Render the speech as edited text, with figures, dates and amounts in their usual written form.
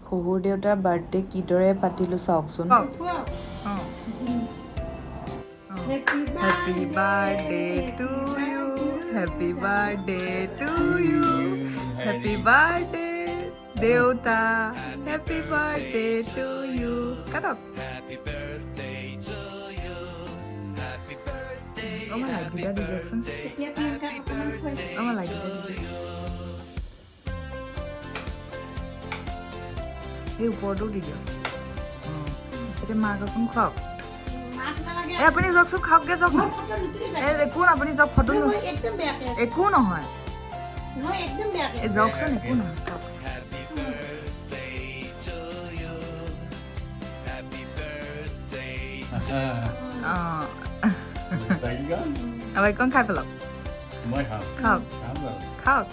শহুৰ দেউতাৰ বাৰ্থডে কিদৰে পাতিলোঁ চাওকচোন। Happy birthday to you, happy birthday to you, happy birthday দেউতা, হেপী বাৰ্থডে টু ইউ। কাটক। আমাৰ লাইটকেইটা দি দিয়কচোন। আমাৰ লাইটকেইটা দি দিয়ক। এই ওপৰতো দি দিয়ক। এতিয়া মাক অকণ খুৱাওক। এই আপুনি যাওকচোন, খাওকগৈ যাওক। এই একো নহয়, আপুনি যাওক, ফটো একো নহয়, এই যাওকচোন, একো নহয়, খাওক। বাকীকণ খাই পেলাওক। খাওক খাওক।